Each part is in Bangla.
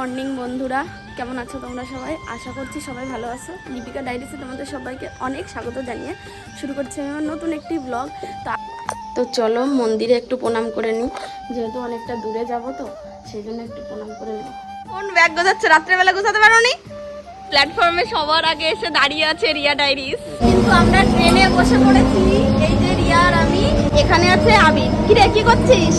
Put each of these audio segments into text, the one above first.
মর্নিং বন্ধুরা, কেমন আছো তোমরা সবাই? আশা করছি সবাই ভালো আছো। লিপিকা ডায়েরিসে তোমাদের সবাইকে অনেক স্বাগত জানিয়ে শুরু করছি আমার নতুন একটি ব্লগ। তো চলো মন্দিরে একটু প্রণাম করে নিই, যেহেতু অনেকটা দূরে যাব, তো সেই জন্য একটু প্রণাম করে নিই। কোন ব্যাগ গোছাচ্ছে? রাত্রেবেলা গোছাতে পারো নি? প্ল্যাটফর্মে সবার আগে এসে দাঁড়িয়ে আছে রিয়া ডায়েরিস, কিন্তু আমরা ট্রেনে বসে পড়েছি। এই যে রিয়া আর আমি, এখানে আছে আবির। কি রে, কি করছিস?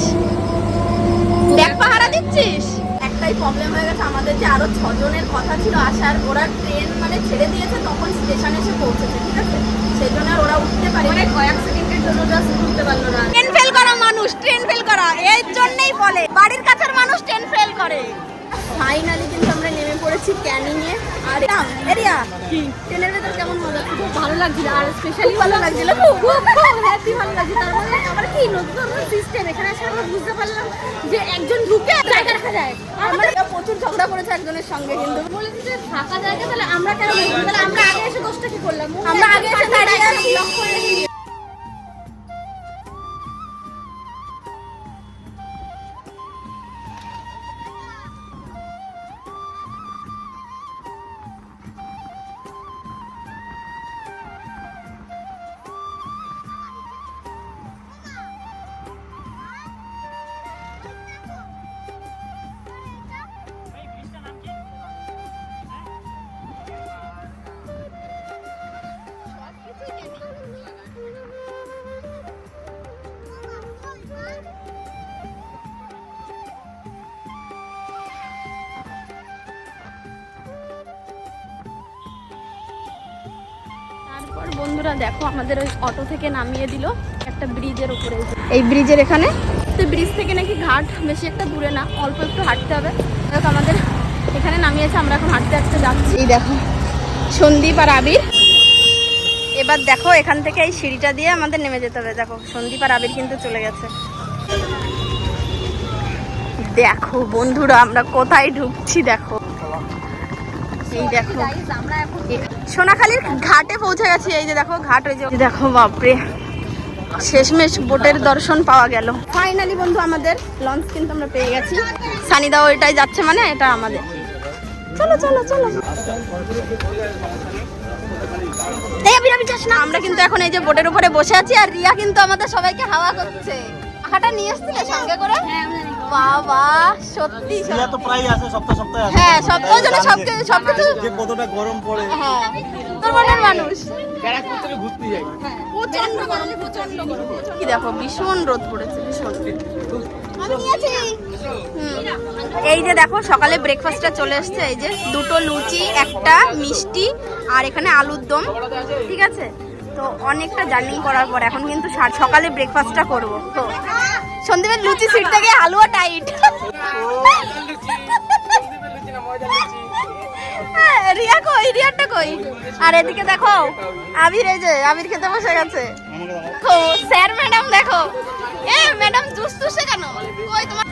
ব্যাগ পাহারা দিচ্ছিস? একটাই প্রবলেম হয়ে গেছে আমাদের, যে আরো 6 জনের কথা ছিল আসার, ওরা ট্রেন ছেড়ে দিয়েছে, তখন স্টেশনে এসে পৌঁছেছে, ঠিক আছে? সেই জন্য ওরা উঠতে পারে, কয়েক সেকেন্ডের জন্য জাস্ট উঠতে পারলো না। ট্রেন ফেল করা মানুষ, ট্রেন ফেল করা, এর জন্যই বলে বাড়ির কাছের মানুষ ট্রেন ফেল করে। ফাইনালি কিন্তু আমরা নেমে পড়েছি ক্যানিং এ। আর এরিয়া কি ট্রেনের ভেতর কেমন মজা? খুব ভালো লাগছিল, আর স্পেশালি ভালো লাগছিল, খুব হ্যাপি ভালো লাগছিল। তার মানে আবার কি নতুন সিস্টেম, এখানে এসে আমরা বুঝতে পারলাম যে একজন ঢুকে জায়গা রাখা যায়। আমরা প্রচুর ঝগড়া করেছে একজনের সঙ্গে, কিন্তু বলেছি যে ফাঁকা জায়গা, তাহলে আমরা কেন বলবো? তাহলে আমরা আগে এসে দোষটা কি করলাম? আমরা আগে এসে দাঁড়িয়ে আছি, লক করে রেখে। তারপর বন্ধুরা দেখো, আমাদের ওই অটো থেকে নামিয়ে দিল একটা ব্রিজের উপরে। এই ব্রিজের এখানে, তো ব্রিজ থেকে নাকি ঘাট বেশি একটা দূরে না, অল্প একটু হাঁটতে হবে। দেখো আমাদের এখানে নামিয়েছে, আমরা এখন হাঁটতে হাঁটতে যাচ্ছি। এই দেখো সন্দীপ আর আবির। এবার দেখো এখান থেকে এই সিঁড়িটা দিয়ে আমাদের নেমে যেতে হবে। দেখো সন্দীপ আর আবির কিন্তু চলে গেছে। দেখো বন্ধুরা আমরা কোথায় ঢুকছি, দেখো এই দেখো সোনাখালীর ঘাটে পৌঁছে গেছি। এই যে দেখো ঘাট, ওই যে দেখো, বাপরে শেষমেশ বোটের দর্শন পাওয়া গেল। ফাইনালি বন্ধু আমাদের লঞ্চ কিন্তু আমরা পেয়ে গেছি। সানিদা ওইটাই যাচ্ছে, মানে এটা আমাদের। চলো চলো চলো, আমরা কিন্তু এখন এই যে বোটের উপরে বসে আছি, আর রিয়া কিন্তু আমাদের সবাইকে হাওয়া করছে। পাখাটা নিয়ে এসছিলে সঙ্গে করে? বাবা সত্যি, রিয়া তো প্রায় আসে, সপ্তাহে সপ্তাহে আসে। হ্যাঁ সপ্তাহে জন্য সবকিছু যে কতটা গরম পড়ে। হ্যাঁ তোর মনের মানুষ ব্যারাকপুর থেকে ঘুরতে যাই, প্রচন্ড গরম, প্রচন্ড গরম। কি দেখো ভীষণ রোদ পড়েছে, ভীষণ। আমি নিয়েছি। এই যে দেখো সকালে ব্রেকফাস্টটা চলে এসছে। এই যে দুটো লুচি, একটা মিষ্টি, আর এখানে আলুর দম, ঠিক আছে? তো অনেকটা জার্নি করার পর এখন কিন্তু সকালে ব্রেকফাস্টটা করবো। তো সন্দীপের লুচি সিট থেকে হালুয়া টাইট। রিয়া কই? রিয়াটা কই? আর এদিকে দেখো আবির, এই যে আবির খেতে বসে গেছে। স্যার ম্যাডাম দেখো, এ ম্যাডাম জুস টুসে কেন? কই তোমার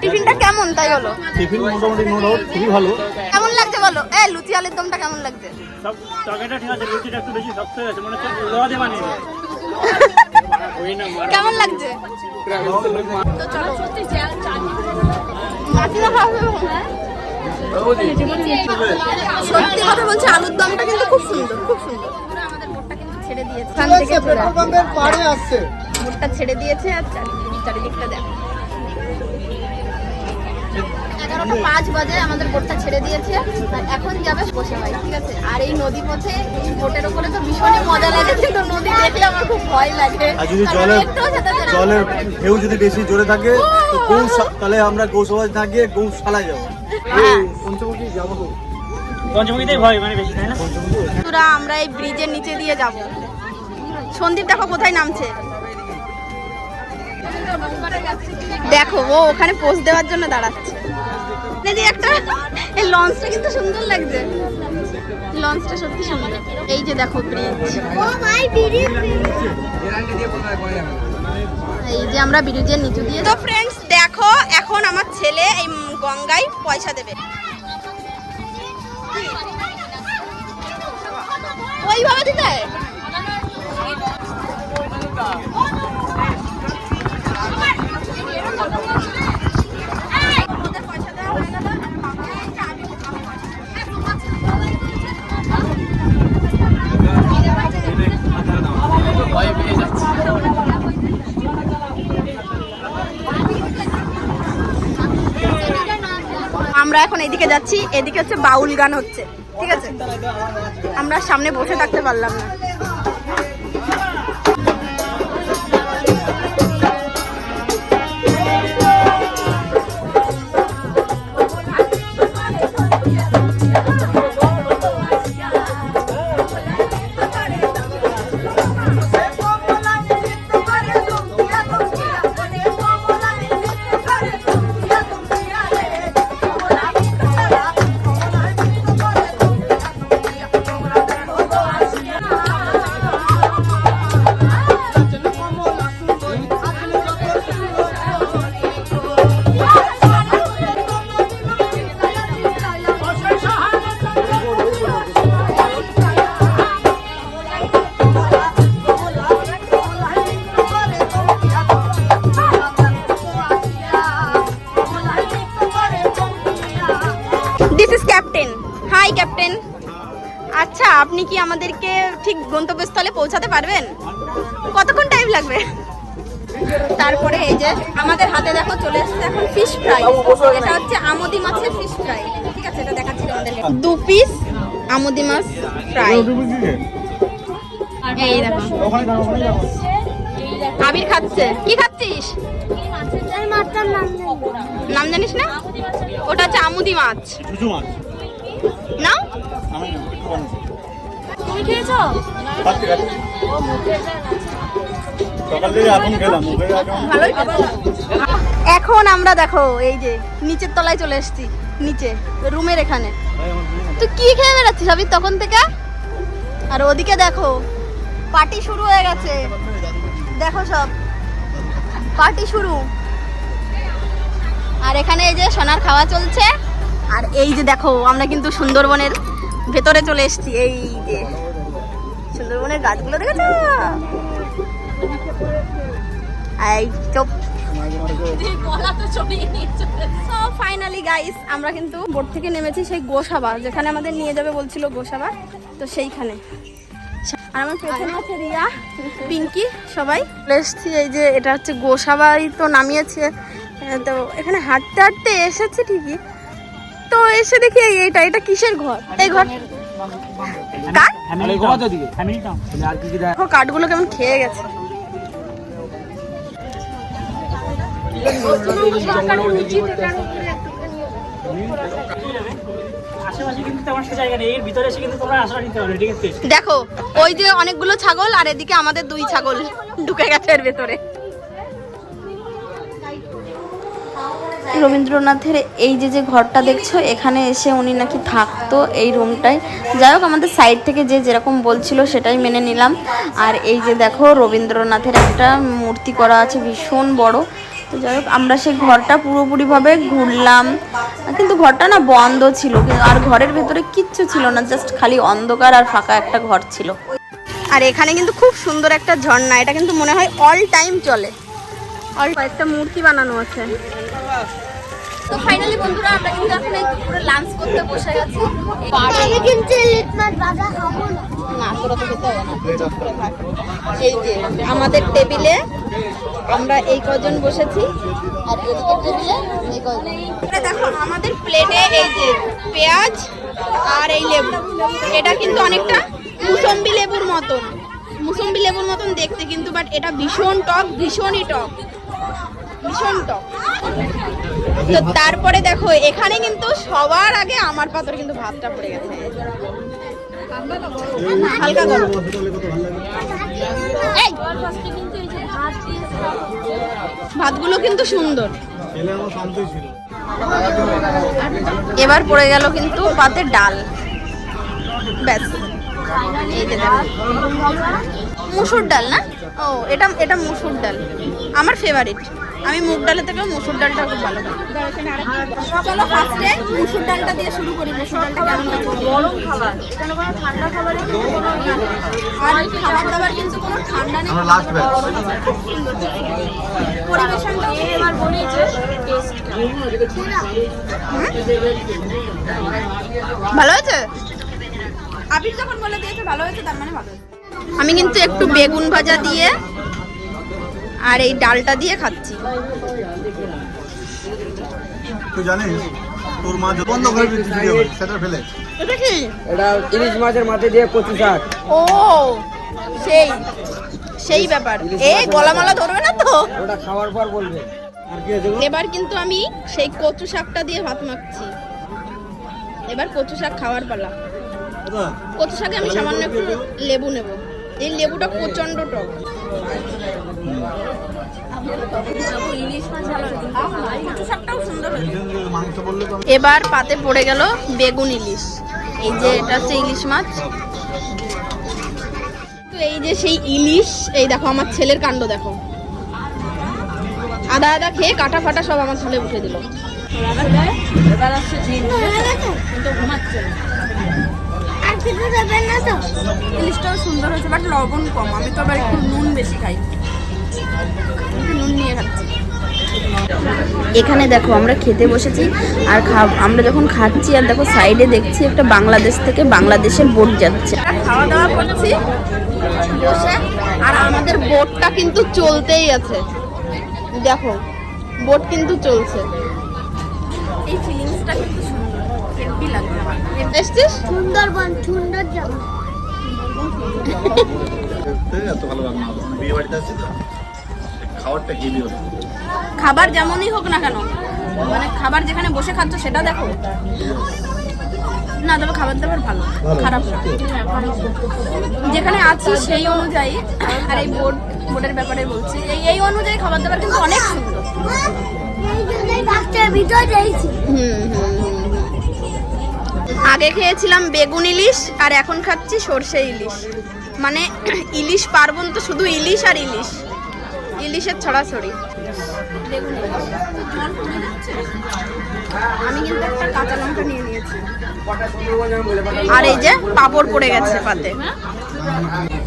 টিফিনটা কেমন? তাই বলো। টিফিন মোটামুটি নো ডাউট খুবই ভালো। কেমন লাগছে বলো? এ লুচি আলুর দমটা কেমন লাগছে? সব তরকারিটা ঠিক আছে, লুচিটা একটু বেশি শক্ত হয়ে আছে, মানে লোহা দিয়ে বানিয়েছে। কেমন লাগছে? তো চলো মাটিটা খাওয়া সত্যি কথা বলছি, আলুর দমটা কিন্তু খুব সুন্দর, খুব সুন্দর। আমাদের বোটটা কিন্তু ছেড়ে দিয়েছে, বোটটা ছেড়ে দিয়েছে। আর চারিদিকটা দেখো, 11:05 বাজে আমাদের বোটটা ছেড়ে দিয়েছে। আর এখন যাবে বসে ভাই, ঠিক আছে? আর এই নদী পথে এই বোটের উপরে তো ভীষণই মজা লাগে, কিন্তু নদী দেখলে আমার খুব ভয় লাগে। আর যদি জলের ঢেউ যদি বেশি জোরে থাকে, তাহলে আমরা গৌসভায় না গিয়ে গৌশালায় যাবো। পঞ্চমুখী যাবো, পঞ্চমুখীতেই ভয় মানে বেশি, তাই না? তোরা আমরা এই ব্রিজের নিচে দিয়ে যাব। সন্দীপ দেখো কোথায় নামছে, দেখো ও ওখানে পোজ দেওয়ার জন্য দাঁড়াচ্ছে। একটা এই লঞ্চটা কিন্তু সুন্দর লাগছে, লঞ্চটা সত্যি সুন্দর। এই যে দেখো ব্রিজ, এই যে আমরা ব্রিজের নিচে দিয়ে। তো ফ্রেন্ডস দেখো, এখন আমার ছেলে এই গঙ্গায় পয়সা দেবে। ওইভাবে দিতে আমরা এখন এদিকে যাচ্ছি, এদিকে হচ্ছে বাউল গান হচ্ছে, ঠিক আছে? আমরা সামনে বসে থাকতে পারলাম না। This is captain. Hi captain. আচ্ছা, আপনি কি আমাদেরকে ঠিক গন্তব্যস্থলে পৌঁছাতে পারবেন? কতক্ষণ টাইম লাগবে? তারপরে এই যে আমাদের হাতে দেখো চলে এসেছে এখন ফিশ ফ্রাই। এটা হচ্ছে আমুদি মাছের ফিশ ফ্রাই, ঠিক আছে? এটা দেখাচ্ছি আমাদেরকে। 2 পিস আমুদি মাছ ফ্রাই। এই দেখো আবির খাচ্ছে। কি খাচ্ছিস? নাম জানিস না? ওটা হচ্ছে আমুদি মাছ। নাও। তুমি খেয়েছো? এখন আমরা দেখো এই যে নিচের তলায় চলে এসেছি, নিচে রুমের এখানে। তুই কি খেয়ে বেড়াচ্ছিস আবির তখন থেকে? আর ওদিকে দেখো পার্টি শুরু হয়ে গেছে, দেখো সব পার্টি শুরু। আর এখানে এই যে সোনার খাওয়া চলছে। আর এই যে দেখো আমরা কিন্তু সুন্দরবনের ভেতরে চলে এসেছি। এই যে সুন্দরবনের গাছগুলো দেখেছো? এই চুপ। ফাইনালি গাইস আমরা কিন্তু বোট থেকে নেমেছি সেই গোসাবা, যেখানে আমাদের নিয়ে যাবে বলছিল গোসাবা, তো সেইখানে। আর আমার পেছনে আছে রিয়া, পিঙ্কি, সবাই এসেছি। এই যে এটা হচ্ছে গোসাবাই তো নামিয়েছে। তো এখানে হাঁটতে হাঁটতে এসেছে ঠিকই, তো এসে দেখি এইটা এটা কিসের ঘর? এই ঘর কাঠগুলো কেমন খেয়ে গেছে। দেখো ওই যে অনেকগুলো ছাগল, আর এদিকে আমাদের 2 ছাগল ঢুকে গেছে এর ভেতরে। রবীন্দ্রনাথের এই যে ঘরটা দেখছো, এখানে এসে উনি নাকি থাকতো এই রুমটায়। যাই হোক আমাদের সাইড থেকে যে যেরকম বলছিল সেটাই মেনে নিলাম। আর এই যে দেখো রবীন্দ্রনাথের একটা মূর্তি করা আছে ভীষণ বড়। তো যাই হোক আমরা সেই ঘরটা পুরোপুরিভাবে ঘুরলাম, কিন্তু ঘরটা না বন্ধ ছিল, আর ঘরের ভেতরে কিচ্ছু ছিল না, জাস্ট খালি অন্ধকার আর ফাঁকা একটা ঘর ছিল। আর এখানে কিন্তু খুব সুন্দর একটা ঝর্ণা, এটা কিন্তু মনে হয় অল টাইম চলে। একটা মূর্তি বানানো আছে। তো ফাইনালি বন্ধুরা আমরা কিন্তু এখন পুরো লাঞ্চ করতে বসে গেছি। আমি কিন্তু ইলিশ মাছ ভাজা খাবো না, তোরা তো খেতে হবে না। এই যে আমাদের টেবিলে আমরা এই কজন বসেছি, আর এদিকে টেবিলে এই কজন। দেখো আমাদের প্লেটে এই যে পেঁয়াজ আর এই লেবু, এটা কিন্তু অনেকটা মুসম্বি লেবুর মতন দেখতে, কিন্তু বাট এটা ভীষণ টক, ভীষণই টক, ভীষণ টক। তো তারপরে দেখো এখানে কিন্তু সবার আগে আমার পাত্রে কিন্তু ভাতটা পড়ে গেছে, হালকা গরম। ভাতগুলো কিন্তু সুন্দর। এবার পড়ে গেল কিন্তু ভাতে ডাল, ব্যাস। এই যে দেখো মুসুর ডাল না, ও এটা মুসুর ডাল আমার ফেভারিট। আমি মুগ ডালের থেকেও মুসুর ডালটা খুব ভালো পাই। চলো ফার্স্টে মুসুর ডালটা দিয়ে শুরু করি। মুসুর ডালটা কেমন লাগে? গরম খাবার, কেন কোনো ঠান্ডা খাবারে আর খাবার দাবার কিন্তু কোনো ঠান্ডা নেই। পরিবেশনটা এবার বলেছে ভালো হয়েছে। আবির যখন বলে দিয়েছে ভালো হয়েছে, তার মানে ভালো হয়েছে। আমি কিন্তু একটু বেগুন ভাজা দিয়ে আর এই ডালটা দিয়ে খাচ্ছি। তুই জানিস তোর মাছ বন্ধ করে দিতে হবে সেটা ফেলে। এটা কি? এটা ইলিশ মাছের মাথা দিয়ে কচু শাক। ও সেই সেই ব্যাপার। এই গলামালা ধরবে না তো? ওটা খাওয়ার পর বলবে। আর কি আছে গো? এবার কিন্তু আমি সেই কচু শাকটা দিয়ে ভাত মাখছি। এবার কচু শাক খাওয়ার পালা। দাদা কচু শাকে আমি সামান্য একটু লেবু নেব। এই লেবুটা প্রচন্ড টক। কচু শাকটাও সুন্দর হয়েছে। মাংস বললে তো এবার পাতে পড়ে গেল বেগুন ইলিশ। এই যে এটা হচ্ছে ইলিশ মাছ। তো এই যে সেই ইলিশ, এই দেখো আমার ছেলের কাণ্ড দেখো। আদা আদা খেয়ে কাটা ফাটা সব আমার ছেলে উঠে দিল। এবার আসছে কিন্তু ঘুমাচ্ছে না। ইলিশটাও সুন্দর হয়েছে, বাট লবণ কম। আমি তো আবার একটু নুন বেশি খাই, একটু নুন নিয়ে খাচ্ছি। এখানে দেখো আমরা খেতে বসেছি আর আমরা যখন খাচ্ছি আর দেখো সাইডে দেখছি একটা বাংলাদেশ থেকে বাংলাদেশের বোট যাচ্ছে। খাওয়া দাওয়া করছি বসে, আর আমাদের বোটটা কিন্তু চলতেই আছে। দেখো বোট কিন্তু চলছে। এই ফিলিংসটা কিন্তু সুন্দর, হেভি লাগছে আমার। এসছিস সুন্দরবন সুন্দর জায়গা। এত ভালো রান্না হবে বিয়ে বাড়িতে আসছি তো খাবারটা হেভি হবে। খাবার যেমনই হোক না কেন, মানে খাবার যেখানে বসে খাচ্ছ সেটা দেখো না, তবে খাবার দাবার ভালো, খারাপ না। যেখানে আছি সেই অনুযায়ী, আর এই বোর্ডের ব্যাপারে বলছি, এই অনুযায়ী খাবার দাবার কিন্তু অনেক সুন্দর। আগে খেয়েছিলাম বেগুন ইলিশ আর এখন খাচ্ছি সর্ষে ইলিশ। মানে ইলিশ পার্বণ তো শুধু ইলিশ আর ইলিশ, ইলিশের ছড়াছড়ি। আমি কিন্তু একটা কাঁচা লঙ্কা নিয়ে নিয়েছি, আর এই যে পাঁপড় পড়ে গেছে পাতে।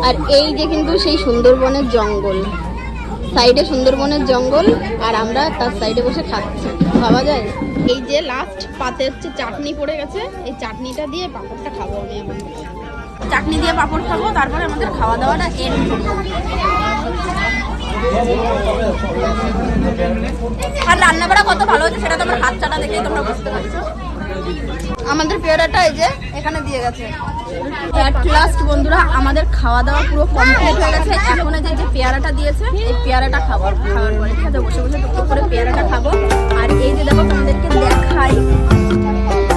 আর এই যে কিন্তু সেই সুন্দরবনের জঙ্গল, সাইডে সুন্দরবনের জঙ্গল, আর আমরা তার সাইডে বসে খাচ্ছি। ভাবা যায়। এই যে লাস্ট পাতে হচ্ছে চাটনি পড়ে গেছে, এই চাটনিটা দিয়ে পাঁপড়টা খাবো আমি এখন। চাটনি দিয়ে পাঁপড় খাবো, তারপরে আমাদের খাওয়া দাওয়াটা এন্ড। আর রান্নাবাড়া কত ভালো হচ্ছে সেটা তোমার হাত চাটা দেখেই তোমরা বুঝতে পারছো। আমাদের পেয়ারাটা এই যে এখানে দিয়ে গেছে। এট লাস্ট বন্ধুরা আমাদের খাওয়া দাওয়া পুরো কমপ্লিট হয়ে গেছে। এখন এই যে পেয়ারাটা দিয়েছে, এই পেয়ারাটা খাবো। খাওয়ার পরে খেতে বসে বসে টুকটুক করে পেয়ারাটা খাবো। আর এই যে দেখো তোমাদেরকে দেখাই,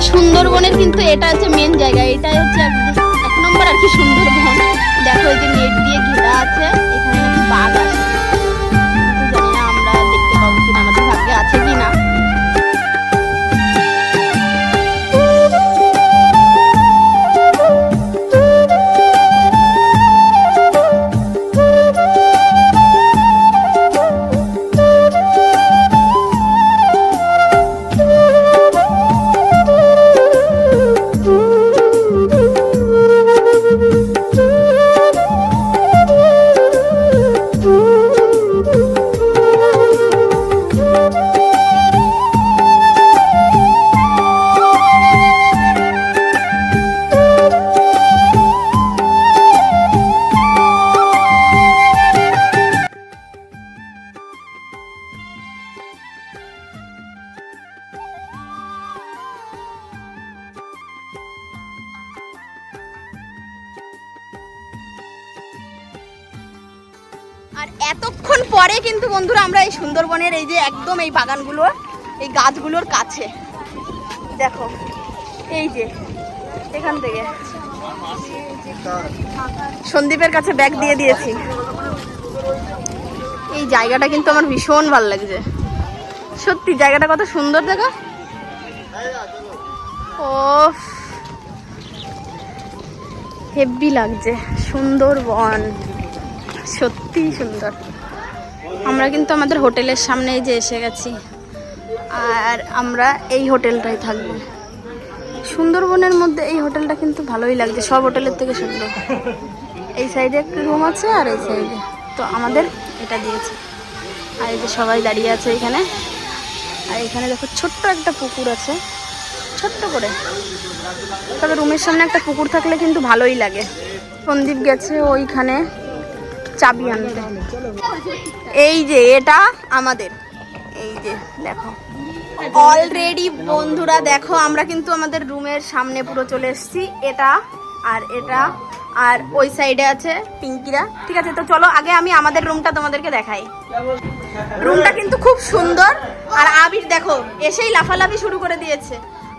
সুন্দরবনের কিন্তু এটা হচ্ছে মেন জায়গা। এটাই হচ্ছে এক নম্বর আর কি সুন্দরবন। দেখো এই যে নেট দিয়ে ঘেরা আছে, এখানে নাকি বাঘ আছে। জানি না আমরা দেখতে পাবো কিনা, আমাদের ভাগ্যে আছে কিনা। আর এতক্ষণ পরে কিন্তু বন্ধুরা আমরা এই সুন্দরবনের এই যে একদম এই বাগানগুলো, এই গাছগুলোর কাছে দেখো, এই যে এখান থেকে সন্দীপের কাছে ব্যাগ দিয়ে দিয়েছি। এই জায়গাটা কিন্তু আমার ভীষণ ভালো লাগছে, সত্যি জায়গাটা কত সুন্দর দেখো। ও হেভি লাগছে, সুন্দরবন সত্যি সুন্দর। আমরা কিন্তু আমাদের হোটেলের সামনে যে এসে গেছি, আর আমরা এই হোটেলটাই থাকবো। সুন্দরবনের মধ্যে এই হোটেলটা কিন্তু ভালোই লাগছে, সব হোটেলের থেকে সুন্দর। এই সাইডে একটা রুম আছে আর এই সাইডে তো আমাদের এটা দিয়েছে। আর এই যে সবাই দাঁড়িয়ে আছে এখানে, আর এখানে দেখো ছোট্ট একটা পুকুর আছে, ছোট্ট করে। তবে রুমের সামনে একটা পুকুর থাকলে কিন্তু ভালোই লাগে। সন্দীপ গেছে ওইখানে চাবি আনতে। এই যে এটা আমাদের, এই যে দেখো অলরেডি বন্ধুরা দেখো আমরা কিন্তু আমাদের রুমের সামনে পুরো চলে এসেছি, এটা আর এটা আর ওই সাইডে আছে পিঙ্কিরা। ঠিক আছে, তো চলো আগে আমি আমাদের রুমটা তোমাদেরকে দেখাই। রুমটা কিন্তু খুব সুন্দর, আর আবির দেখো এসেই লাফালাফি শুরু করে দিয়েছে।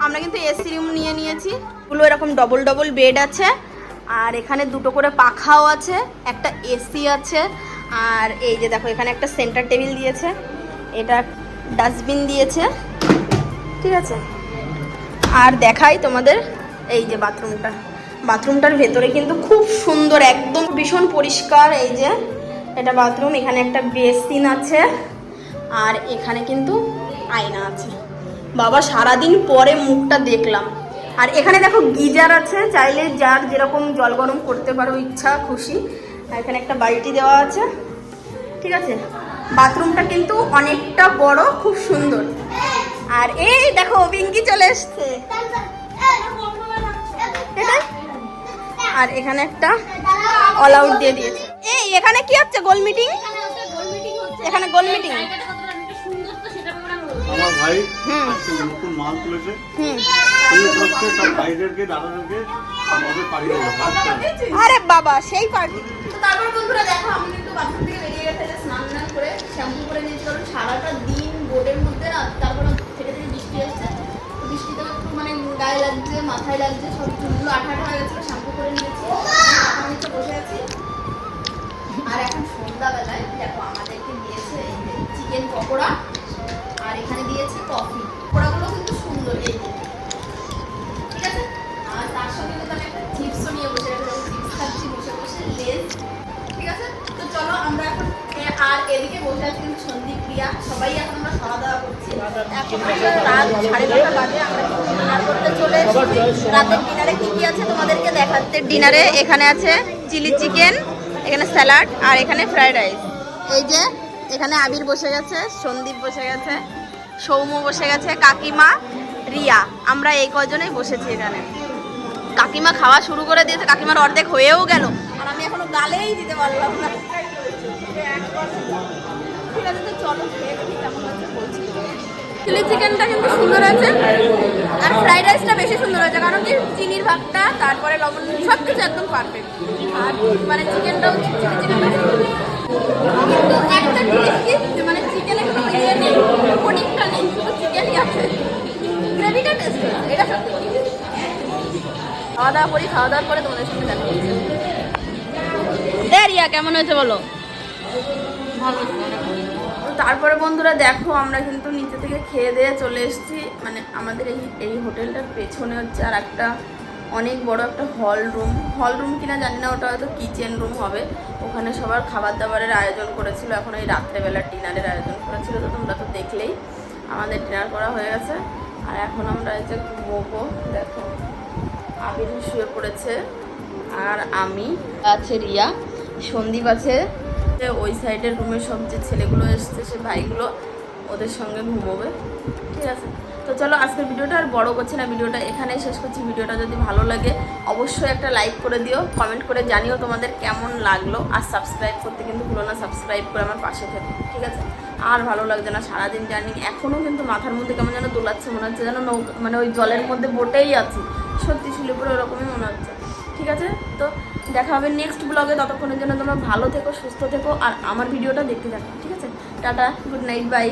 আমরা কিন্তু এসি রুম নিয়ে নিয়েছি, পুরো এরকম ডবল ডবল বেড আছে, আর এখানে দুটো করে পাখাও আছে, একটা এসি আছে, আর এই যে দেখো এখানে একটা সেন্টার টেবিল দিয়েছে, এটা ডাস্টবিন দিয়েছে। ঠিক আছে, আর দেখাই তোমাদের এই যে বাথরুমটার ভেতরে কিন্তু খুব সুন্দর, একদম ভীষণ পরিষ্কার। এই যে এটা বাথরুম, এখানে একটা বেসিন আছে, আর এখানে কিন্তু আয়না আছে। বাবা সারাদিন পরে মুখটা দেখলাম। আর এখানে দেখো গিজার আছে, চাইলে যার যেরকম জল গরম করতে পারো ইচ্ছা খুশি। আর এখানে একটা বালতি দেওয়া আছে। ঠিক আছে, বাথরুমটা কিন্তু অনেকটা বড়, খুব সুন্দর। আর এই দেখো পিঙ্কি চলে এসছে, আর এখানে একটা অল আউট দিয়ে দিয়েছে। এই এখানে কি হচ্ছে? গোল মিটিং, এখানে গোল মিটিং। আমার ভাই আজকে নতুন মাল তুলেছে, তার ভাইদেরকে দাদাদেরকে আমাদের পাঠিয়ে দেবো। আরে বাবা সেই পার্টি। তারপর বন্ধুরা দেখো আমি কিন্তু বাথরুম থেকে বেরিয়ে গেছে, স্নান করে শ্যাম্পু করে নিয়েছি, কারণ সারাটা দিন বোর্ডের মধ্যে না, তারপর থেকে বৃষ্টি আসছে, বৃষ্টিতে একটু মানে গায়ে লাগছে, মাথায় লাগছে, সব চুলগুলো আঠা হয়ে গেছিলো, শ্যাম্পু করে নিয়েছি, নিচে বসে আছি। আর এখন সন্ধ্যাবেলায় দেখো আমাদেরকে দিয়েছে চিকেন পকোড়া, আর এখানে দিয়েছে কফি। পকোড়াগুলো কিন্তু সুন্দর, এই ঠিক আছে। আর তার সঙ্গে কিন্তু আমি একটা চিপসও নিয়ে বসে রেখেছি, চিপস খাচ্ছি বসে বসে, লেজ। ঠিক আছে, তো চলো আমরা এখন, আর এদিকে বসে আছি কিন্তু সন্দীপ প্রিয়া, সবাই এখন আমরা খাওয়া দাওয়া করছি। এখন রাত 9:30 বাজে, আমরা ডিনার করতে চলে এসেছি। রাতের ডিনারে কি কি আছে তোমাদেরকে দেখাতে। ডিনারে এখানে আছে চিলি চিকেন, এখানে স্যালাড, আর এখানে ফ্রাইড রাইস। এই যে এখানে আবির বসে গেছে, সন্দীপ বসে গেছে, সৌম্য বসে গেছে, কাকিমা, রিয়া, আমরা এই কজনেই বসেছি এখানে। কাকিমা খাওয়া শুরু করে দিয়েছে, কাকিমার অর্ধেক হয়েও গেল, আর আমি এখনো গালেই দিতে পারলাম না। ঠিক আছে, তো চলো খেয়ে দেখি কেমন হচ্ছে বলছি। চিলি চিকেনটা কিন্তু সুন্দর আছে, আর ফ্রাইড রাইসটা বেশি সুন্দর হয়েছে, কারণ কি চিনির ভাগটা, তারপরে লবণ, সব কিছু একদম পারফেক্ট। আর মানে চিকেনটাও, চিলি চিকেনটা কিন্তু একটা জিনিস কি, মানে চিকেনে কোনো ইয়ে নেই, কোটিংটা নেই, শুধু চিকেনই আছে, গ্রেভিটা টেস্ট, এটা সত্যি। খাওয়া দাওয়া করি, খাওয়া দাওয়ার পরে তোমাদের সঙ্গে দেখা হচ্ছে। রিয়া কেমন হয়েছে বলো? তারপরে বন্ধুরা দেখো আমরা কিন্তু নিচে থেকে খেয়ে দিয়ে চলে এসেছি, মানে আমাদের এই হোটেলটার পেছনে হচ্ছে আর একটা অনেক বড় একটা হল রুম কিনা জানি না, ওটা হয়তো কিচেন রুম হবে। ওখানে সবার খাবার দাবারের আয়োজন করেছিল, এখন এই রাত্রেবেলা ডিনারের আয়োজন করেছিল, তো তোমরা তো দেখলেই। আমাদের ডিনার করা হয়ে গেছে, আর এখন আমরা এই যে ঘুমোবো। দেখো আবির শুয়ে পড়েছে, আর আমি আছে, রিয়া, সন্দীপ আছে ওই সাইডের রুমের, সব যে ছেলেগুলো এসছে সে ভাইগুলো, ওদের সঙ্গে ঘুমোবে। ঠিক আছে, তো চলো আজকের ভিডিওটা আর বড় করছি না, ভিডিওটা এখানেই শেষ করছি। ভিডিওটা যদি ভালো লাগে অবশ্যই একটা লাইক করে দিও, কমেন্ট করে জানিও তোমাদের কেমন লাগলো, আর সাবস্ক্রাইব করতে কিন্তু ভুলো না, সাবস্ক্রাইব করে আমার পাশে থেকো। ঠিক আছে, আর ভালো লাগছে না, সারাদিন জার্নি, এখনও কিন্তু মাথার মধ্যে কেমন যেন দোলাচ্ছে, মনে হচ্ছে যেন নৌকা, মানে ওই জলের মধ্যে বোটেই আছি, সত্যি শিলিপুরে ওরকমই মনে হচ্ছে। ঠিক আছে, তো দেখা হবে নেক্সট ব্লগে, ততক্ষণের জন্য তোমরা ভালো থেকো, সুস্থ থেকো, আর আমার ভিডিওটা দেখতে থাকো। ঠিক আছে, টাটা, গুড নাইট, বাই।